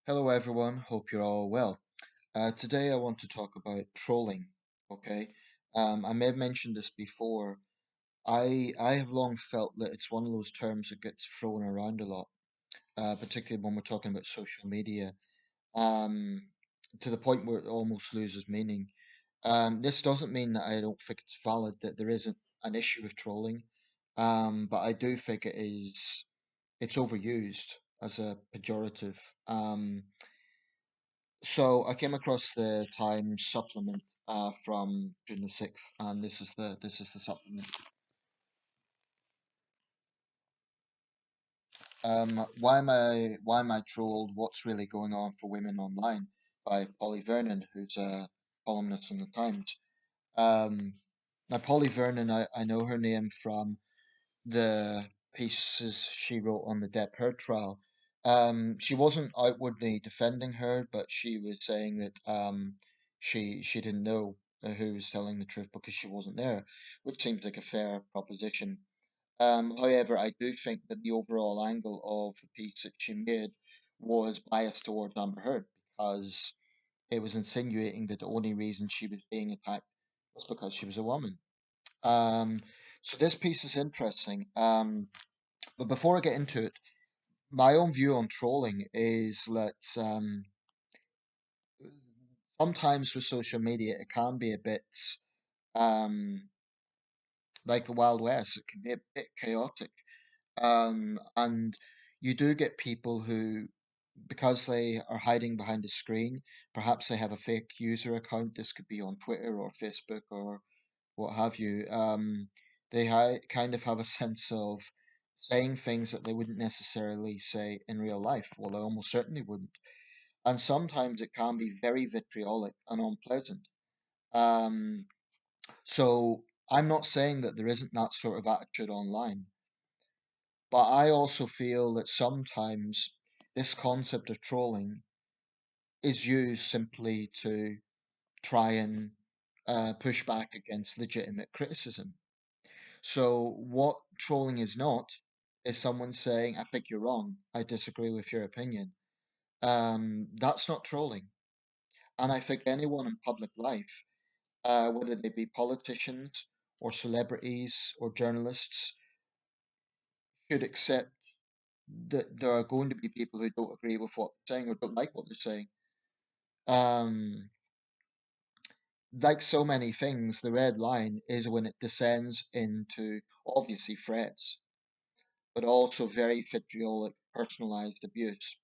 Hello, everyone. Hope you're all well. Today, I want to talk about trolling. Okay, I may have mentioned this before. I have long felt that it's one of those terms that gets thrown around a lot, particularly when we're talking about social media, um, to the point where it almost loses meaning. This doesn't mean that I don't think it's valid that there isn't an issue with trolling, but I do think it's overused as a pejorative. So I came across the Times supplement from June the 6th, and this is the supplement. Why am I trolled? What's really going on for women online? By Polly Vernon, who's a columnist in the Times. Um, Now Polly Vernon, I know her name from the pieces she wrote on the Depp Heard trial. She wasn't outwardly defending her, but she was saying that she didn't know who was telling the truth because she wasn't there, which seems like a fair proposition. However, I do think that the overall angle of the piece that she made was biased towards Amber Heard because it was insinuating that the only reason she was being attacked was because she was a woman. Um, so this piece is interesting. But before I get into it, my own view on trolling is that sometimes with social media it can be a bit um, like the Wild West. It can be a bit chaotic, and you do get people who, because they are hiding behind a screen, perhaps they have a fake user account. This could be on Twitter or Facebook or what have you. Kind of have a sense of saying things that they wouldn't necessarily say in real life. Well, they almost certainly wouldn't. And sometimes it can be very vitriolic and unpleasant. Um, so I'm not saying that there isn't that sort of attitude online, but I also feel that sometimes this concept of trolling is used simply to try and push back against legitimate criticism. So, what trolling is not is someone saying, I think you're wrong, I disagree with your opinion. That's not trolling. And I think anyone in public life, whether they be politicians or celebrities or journalists, should accept that there are going to be people who don't agree with what they're saying or don't like what they're saying. Um, like so many things, the red line is when it descends into obviously threats, but also very vitriolic, personalized abuse.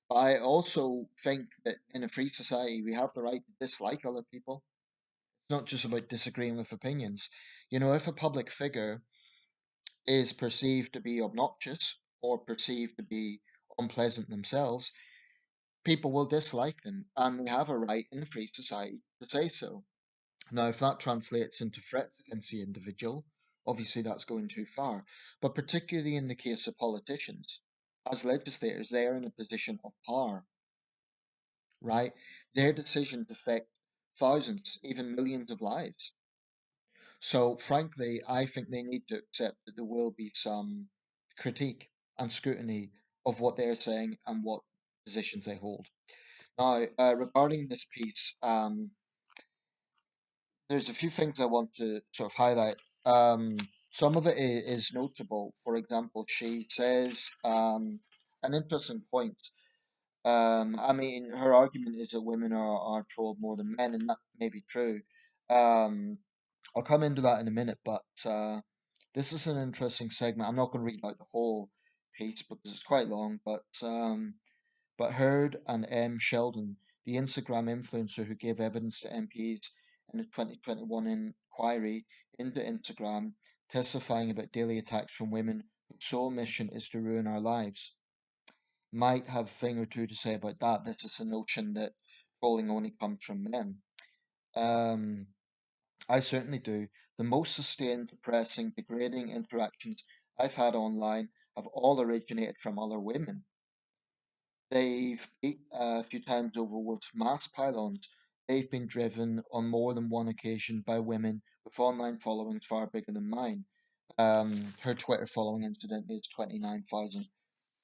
But I also think that in a free society, we have the right to dislike other people. It's not just about disagreeing with opinions. If a public figure is perceived to be obnoxious or perceived to be unpleasant themselves, people will dislike them, and we have a right in a free society to say so. Now, if that translates into threats against the individual, obviously that's going too far. But particularly in the case of politicians, as legislators, they are in a position of power, right? Their decisions affect thousands, even millions of lives. So, frankly, I think they need to accept that there will be some critique and scrutiny of what they're saying and what positions they hold. Now, regarding this piece, there's a few things I want to sort of highlight. Um, some of it is notable. For example, she says an interesting point. I mean, her argument is that women are trolled more than men, and that may be true. Um, I'll come into that in a minute, but this is an interesting segment. I'm not going to read out the whole piece because it's quite long, but Heard and M. Sheldon, the Instagram influencer who gave evidence to MPs in a 2021 inquiry into Instagram, testifying about daily attacks from women whose sole mission is to ruin our lives, might have a thing or two to say about that. This is the notion that trolling only comes from men. Um, I certainly do. The most sustained, depressing, degrading interactions I've had online have all originated from other women. They've peaked a few times over with mass pylons. They've been driven on more than one occasion by women with online followings far bigger than mine. Her Twitter following incidentally is 29,000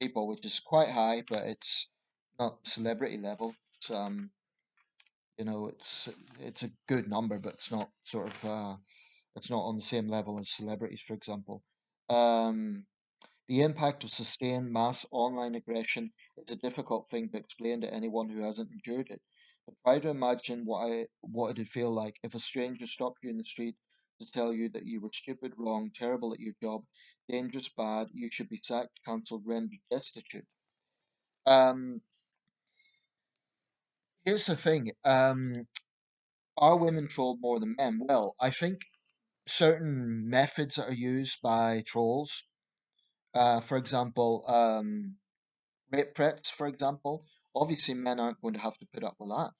people, which is quite high, but it's not celebrity level. It's you know, it's a good number, but it's not sort of it's not on the same level as celebrities, for example. Um, the impact of sustained mass online aggression is a difficult thing to explain to anyone who hasn't endured it. But try to imagine what it'd feel like if a stranger stopped you in the street to tell you that you were stupid, wrong, terrible at your job, dangerous, bad, you should be sacked, cancelled, rendered destitute. Um, Here's the thing. Are women trolled more than men? Well, I think certain methods that are used by trolls, for example, rape threats, for example, obviously men aren't going to have to put up with that.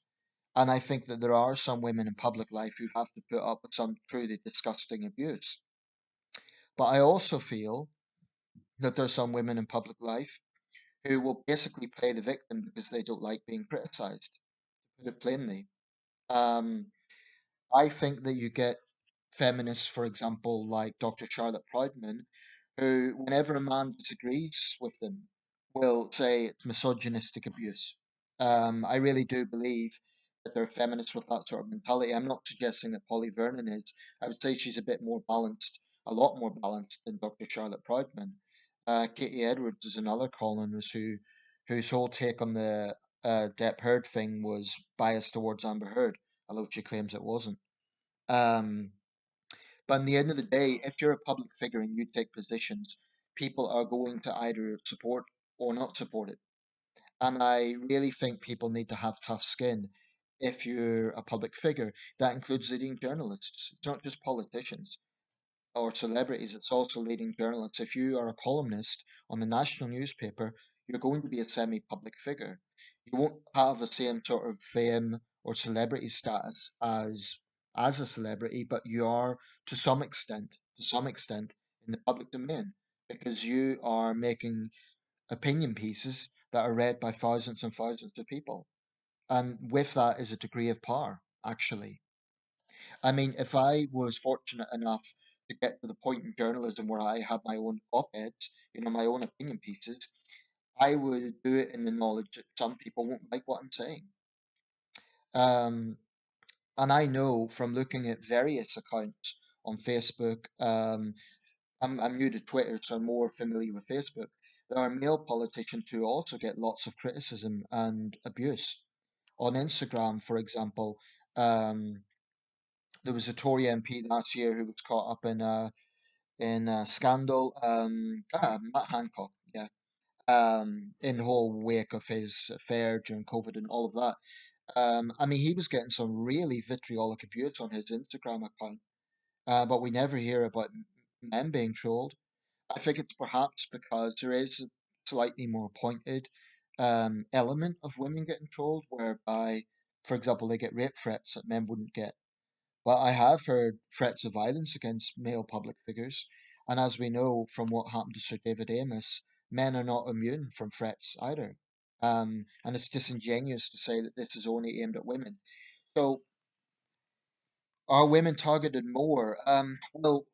And I think that there are some women in public life who have to put up with some truly disgusting abuse. But I also feel that there are some women in public life who will basically play the victim because they don't like being criticized, to put it plainly. Um, I think that you get feminists, for example, like Dr. Charlotte Proudman, who, whenever a man disagrees with them, will say it's misogynistic abuse. I really do believe that there are feminists with that sort of mentality. I'm not suggesting that Polly Vernon is. I would say she's a bit more balanced, a lot more balanced than Dr. Charlotte Proudman. Katie Edwards is another columnist whose whole take on the Depp Heard thing was biased towards Amber Heard, although she claims it wasn't. Um, but in the end of the day, if you're a public figure and you take positions, people are going to either support or not support it. And I really think people need to have tough skin if you're a public figure. That includes leading journalists. It's not just politicians or celebrities, it's also leading journalists. If you are a columnist on a national newspaper, you're going to be a semi public figure. You won't have the same sort of fame or celebrity status as a celebrity, but you are to some extent, in the public domain because you are making opinion pieces that are read by thousands and thousands of people. And with that is a degree of power, actually. I mean, if I was fortunate enough to get to the point in journalism where I had my own op-eds, my own opinion pieces, I would do it in the knowledge that some people won't like what I'm saying. Um, and I know from looking at various accounts on Facebook, I'm new to Twitter, so I'm more familiar with Facebook. There are male politicians who also get lots of criticism and abuse. On Instagram, for example, um, there was a Tory MP last year who was caught up in a scandal. Matt Hancock, yeah. In the whole wake of his affair during COVID and all of that. I mean, he was getting some really vitriolic abuse on his Instagram account, but we never hear about men being trolled. I think it's perhaps because there is a slightly more pointed element of women getting trolled, whereby, for example, they get rape threats that men wouldn't get. But I have heard threats of violence against male public figures, and as we know from what happened to Sir David Amess, men are not immune from threats either. And it's disingenuous to say that this is only aimed at women. So, are women targeted more? Well,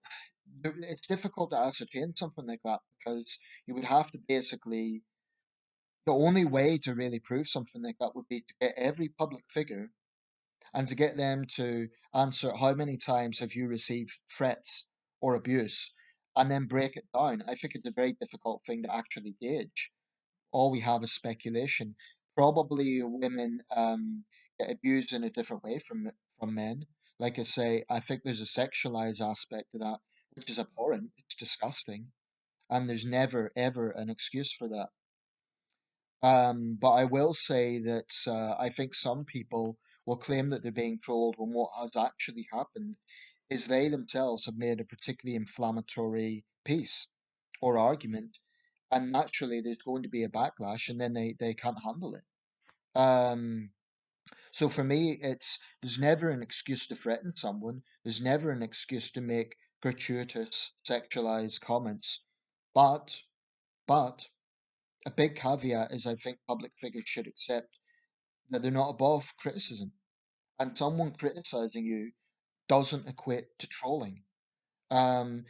it's difficult to ascertain something like that because you would have to basically, the only way to really prove something like that would be to get every public figure and to get them to answer how many times have you received threats or abuse and then break it down. I think it's a very difficult thing to actually gauge. All we have is speculation. Probably women get abused in a different way from men. Like I say, I think there's a sexualized aspect to that, which is abhorrent. It's disgusting, and there's never ever an excuse for that. But I will say that I think some people will claim that they're being trolled when what has actually happened is they themselves have made a particularly inflammatory piece or argument, and naturally there's going to be a backlash, and then they can't handle it. Um, so for me, there's never an excuse to threaten someone. There's never an excuse to make gratuitous sexualized comments, but but a big caveat is I think public figures should accept that they're not above criticism. And someone criticizing you doesn't equate to trolling. Um,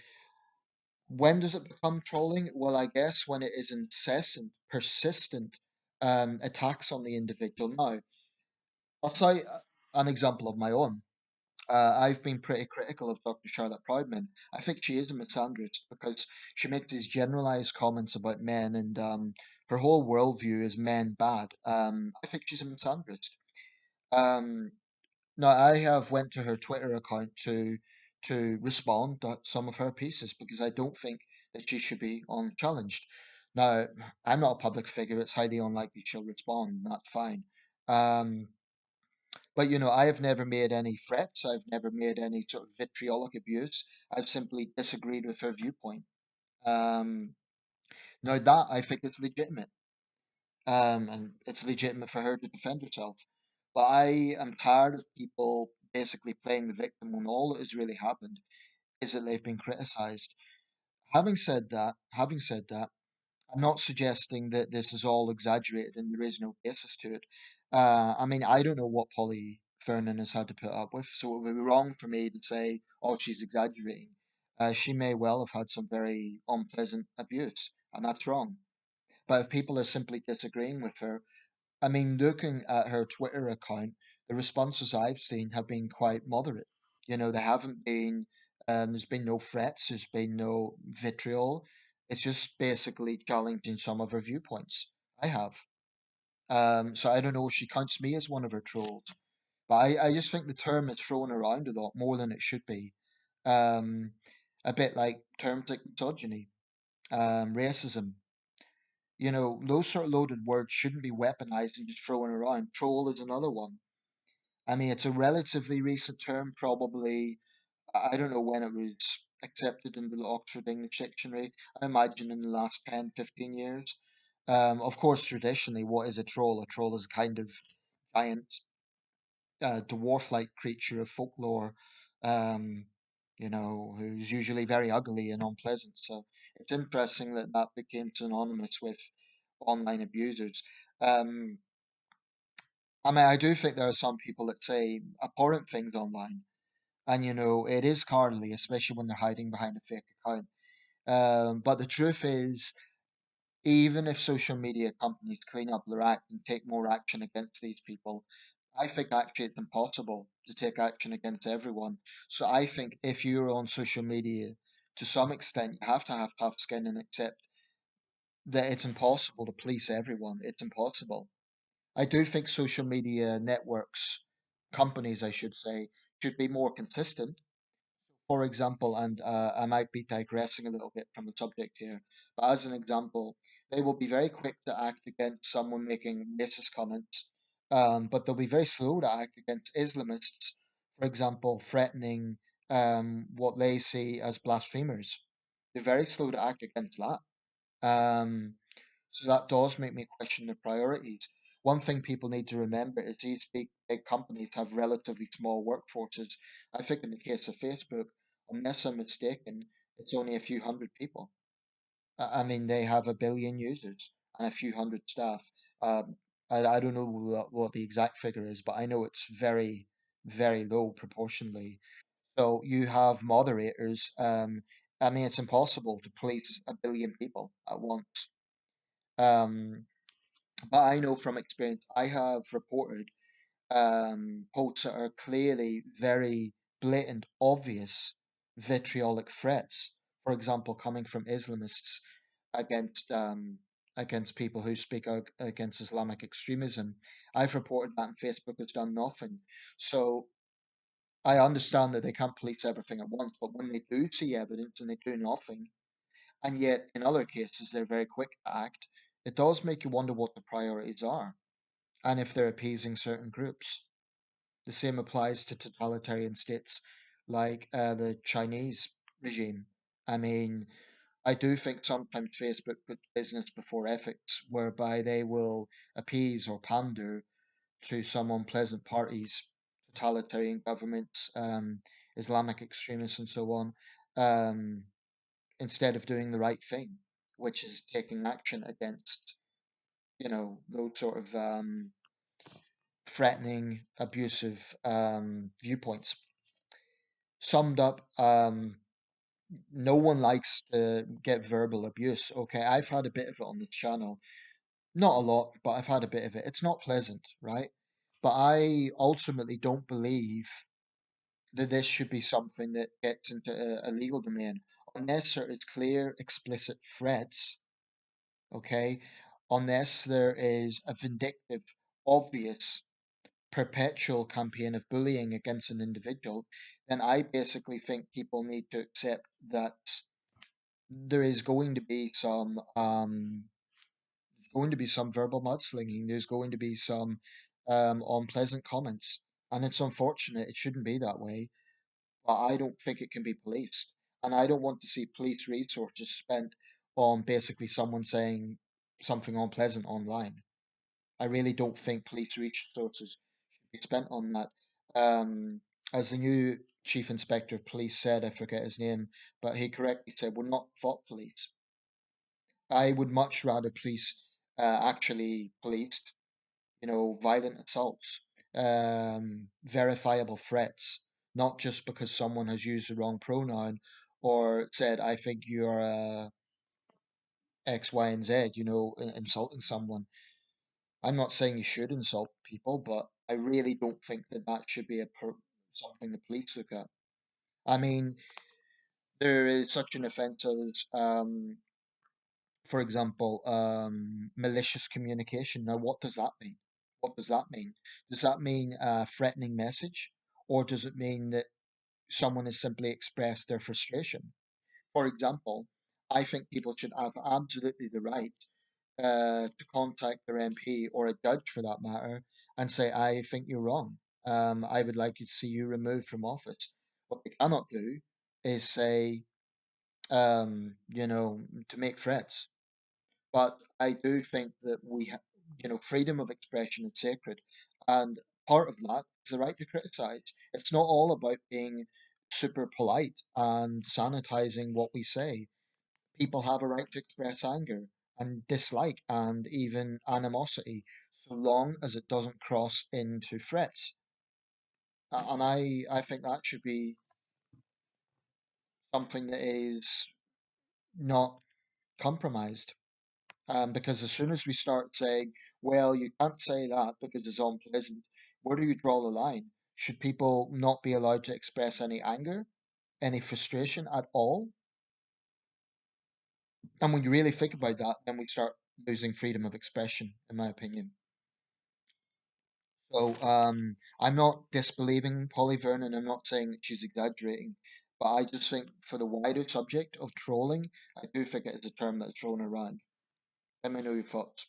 when does it become trolling? Well, I guess when it is incessant, persistent, attacks on the individual. Now, I'll say an example of my own. I've been pretty critical of Dr. Charlotte Proudman. I think she is a misandrist because she makes these generalized comments about men, and her whole worldview is men bad. I think she's a misandrist. Um, Now, I have went to her Twitter account to respond to some of her pieces because I don't think that she should be unchallenged. Now, I'm not a public figure. It's highly unlikely she'll respond, and that's fine. Um, but I have never made any threats. I've never made any sort of vitriolic abuse. I've simply disagreed with her viewpoint. Um, Now that I think is legitimate, and it's legitimate for her to defend herself. But I am tired of people basically playing the victim when all that has really happened is that they've been criticised. Having said that, I'm not suggesting that this is all exaggerated and there is no basis to it. I mean, I don't know what Polly Vernon has had to put up with, so it would be wrong for me to say, oh, she's exaggerating. She may well have had some very unpleasant abuse, and that's wrong. But if people are simply disagreeing with her, I mean, looking at her Twitter account, the responses I've seen have been quite moderate. They haven't been, there's been no threats, there's been no vitriol. It's just basically challenging some of her viewpoints. I have. So I don't know if she counts me as one of her trolls, but I just think the term is thrown around a lot more than it should be. Um, a bit like terms like misogyny, racism. Those sort of loaded words shouldn't be weaponized and just thrown around. Troll is another one. I mean, it's a relatively recent term, probably. I don't know when it was accepted into the Oxford English Dictionary. I imagine in the last 10, 15 years. Of course, traditionally, what is a troll? A troll is a kind of giant, dwarf-like creature of folklore, um, who's usually very ugly and unpleasant. So it's interesting that that became synonymous with online abusers. Um, I mean, I do think there are some people that say abhorrent things online, and it is cowardly, especially when they're hiding behind a fake account. But the truth is, even if social media companies clean up their act and take more action against these people, I think actually it's impossible to take action against everyone. So I think if you're on social media, to some extent, you have to have tough skin and accept that it's impossible to police everyone. It's impossible. I do think social media networks, companies, I should say, should be more consistent. For example, and I might be digressing a little bit from the subject here, but as an example, they will be very quick to act against someone making racist comments, but they'll be very slow to act against Islamists, for example, threatening what they see as blasphemers. They're very slow to act against that. Um, so that does make me question the priorities. One thing people need to remember is these big companies have relatively small workforces. I think in the case of Facebook, unless I'm mistaken, it's only a few hundred people. I mean, they have a billion users and a few hundred staff. I don't know what the exact figure is, but I know it's very, very low proportionally. So you have moderators. I mean, it's impossible to police a billion people at once. Um, but I know from experience, I have reported posts that are clearly very blatant, obvious vitriolic threats. For example, coming from Islamists against against people who speak out against Islamic extremism. I've reported that, and Facebook has done nothing. So I understand that they can't police everything at once, but when they do see evidence and they do nothing, and yet in other cases they're very quick to act, it does make you wonder what the priorities are and if they're appeasing certain groups. The same applies to totalitarian states like the Chinese regime. I mean, I do think sometimes Facebook puts business before ethics, whereby they will appease or pander to some unpleasant parties, totalitarian governments, Islamic extremists, and so on, um, instead of doing the right thing, which is taking action against, those sort of threatening, abusive viewpoints. Summed up, no one likes to get verbal abuse. Okay, I've had a bit of it on the channel. Not a lot, but I've had a bit of it. It's not pleasant, right? But I ultimately don't believe that this should be something that gets into a legal domain unless there is clear, explicit threats, okay? Unless there is a vindictive, obvious, perpetual campaign of bullying against an individual, then I basically think people need to accept that there is going to be some verbal mudslinging. There's going to be some unpleasant comments, and it's unfortunate. It shouldn't be that way, but I don't think it can be policed, and I don't want to see police resources spent on basically someone saying something unpleasant online. I really don't think police resources should be spent on that. Um, as the new chief inspector of police said, I forget his name, but he correctly said, "We're not thought police." I would much rather police actually policed, violent assaults, verifiable threats, not just because someone has used the wrong pronoun or said, "I think you're X, Y, and Z," insulting someone. I'm not saying you should insult people, but I really don't think that that should be something the police look at. I mean, there is such an offence as, for example, malicious communication. Now, what does that mean? What does that mean? Does that mean a threatening message, or does it mean that someone has simply expressed their frustration? For example, I think people should have absolutely the right to contact their MP or a judge for that matter and say, "I think you're wrong. I would like to see you removed from office." What they cannot do is say, to make threats. But I do think that freedom of expression is sacred. And part of that is the right to criticize. It's not all about being super polite and sanitizing what we say. People have a right to express anger and dislike and even animosity, so long as it doesn't cross into threats. And I think that should be something that is not compromised. Because as soon as we start saying, "Well, you can't say that because it's unpleasant," where do you draw the line? Should people not be allowed to express any anger, any frustration at all? And when you really think about that, then we start losing freedom of expression, in my opinion. So I'm not disbelieving Polly Vernon. I'm not saying that she's exaggerating, but I just think for the wider subject of trolling, I do think it is a term that's thrown around. Let me know your thoughts.